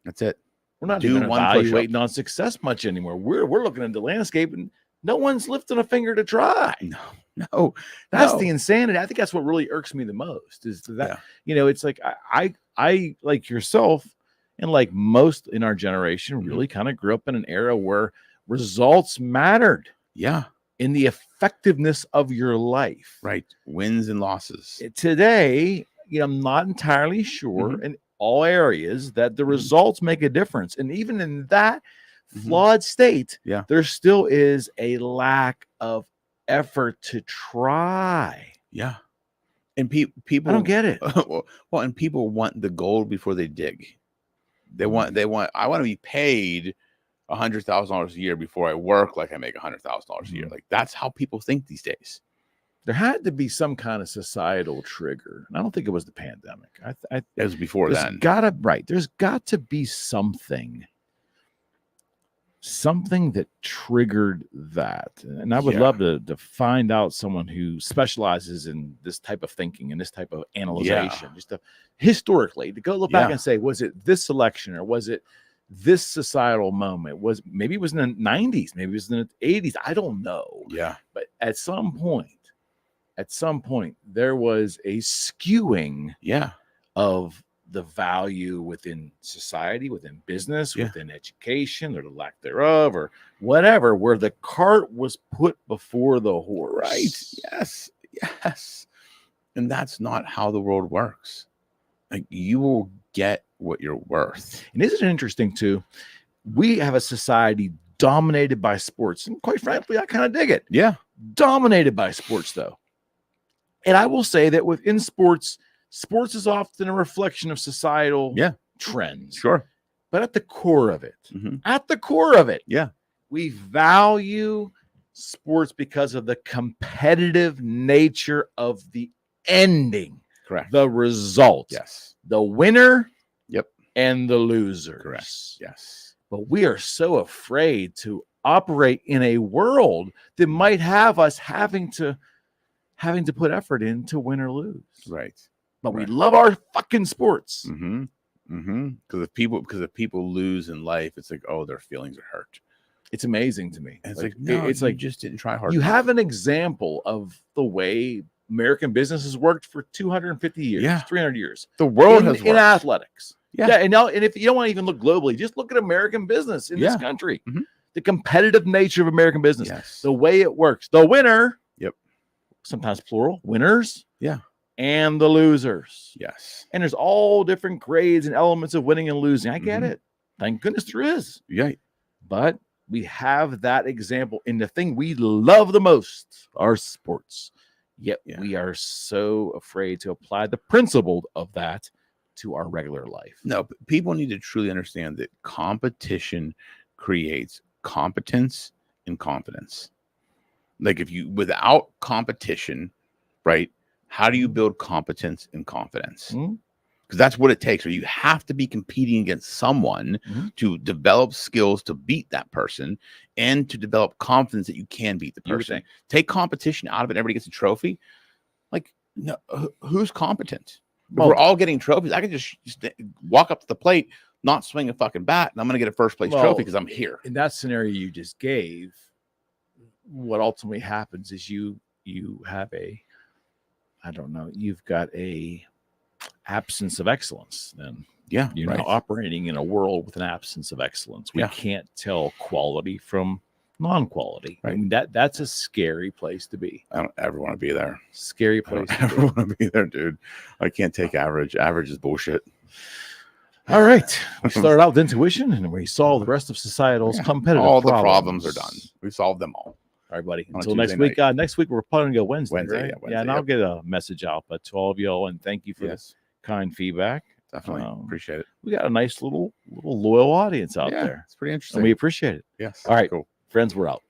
That's it.
we're not
Do
even
one
evaluating on success much anymore. We're looking at the landscape and no one's lifting a finger to try.
No,
That's the insanity. I think that's what really irks me the most is that, it's like I like yourself and like most in our generation really kind of grew up in an era where results mattered.
Yeah.
In the effectiveness of your life.
Right. Wins and losses.
Today, I'm not entirely sure in all areas that the results make a difference. And even in that flawed state, there still is a lack of effort to try.
Yeah. And people,
I don't get it.
well, and people want the gold before they dig. I want to be paid $100,000 a year before I work like I make $100,000 a year. Like, that's how people think these days.
There had to be some kind of societal trigger. And I don't think it was the pandemic.
It was before then.
There's got to be something that triggered that. And I would love to find out someone who specializes in this type of thinking and this type of analyzation, just historically to go look back and say, was it this election or was it this societal moment? Maybe it was in the 90s, maybe it was in the 80s. I don't know.
Yeah.
But at some point, there was a skewing of the value within society, within business, within education, or the lack thereof, or whatever, where the cart was put before the horse.
Right. Yes. And that's not how the world works. Like, you will get what you're worth.
And isn't it interesting too? We have a society dominated by sports. And quite frankly, I kind of dig it.
Yeah.
Dominated by sports, though. And I will say that within sports is often a reflection of societal trends.
Sure.
But at the core of it, we value sports because of the competitive nature of the ending.
Correct.
The result.
Yes.
The winner.
Yep.
And the loser.
Correct. Yes.
But we are so afraid to operate in a world that might have us having to put effort in to win or lose.
Right.
But we love our fucking sports.
Because if people lose in life, it's like, oh, their feelings are hurt.
It's amazing to me.
And it's like, no, it's like, just didn't try hard.
You have an example of the way American business has worked for 250 years, 300 years.
The world has worked.
In athletics.
Yeah.
And if you don't want to even look globally, just look at American business in this country. The competitive nature of American business, the way it works. The winner, sometimes plural, winners, and the losers.
Yes.
And there's all different grades and elements of winning and losing. I get it. Thank goodness there is.
Yeah.
But we have that example in the thing we love the most, our sports. Yet we are so afraid to apply the principle of that to our regular life.
No, people need to truly understand that competition creates competence and confidence. Like, without competition, right? How do you build competence and confidence? Because that's what it takes. Or you have to be competing against someone to develop skills to beat that person and to develop confidence that you can beat the person. Take competition out of it. Everybody gets a trophy. Like, no, who's competent? If we're all getting trophies, I can just walk up to the plate, not swing a fucking bat, and I'm going to get a first place trophy because I'm here.
In that scenario you just gave, what ultimately happens is you have you've got a absence of excellence then.
Yeah.
You know, operating in a world with an absence of excellence. We can't tell quality from non-quality.
Right.
I mean, that's a scary place to be.
I don't ever want to be there.
Scary place.
I don't ever want to be there, dude. I can't take average. Average is bullshit.
All right. We started out with intuition and we solved the rest of societal's competitive
all
problems.
the problems are done. We solved them all.
All right, buddy.
On
Until
Tuesday
next week.
night.
Next week we're planning to go Wednesday,
Wednesday,
right?
yeah, Wednesday,
and I'll get a message out, but to all of y'all, and thank you for the kind feedback.
Definitely appreciate it.
We got a nice little loyal audience out there.
It's pretty interesting.
And we appreciate it.
Yes.
All right,
cool.
friends, we're out.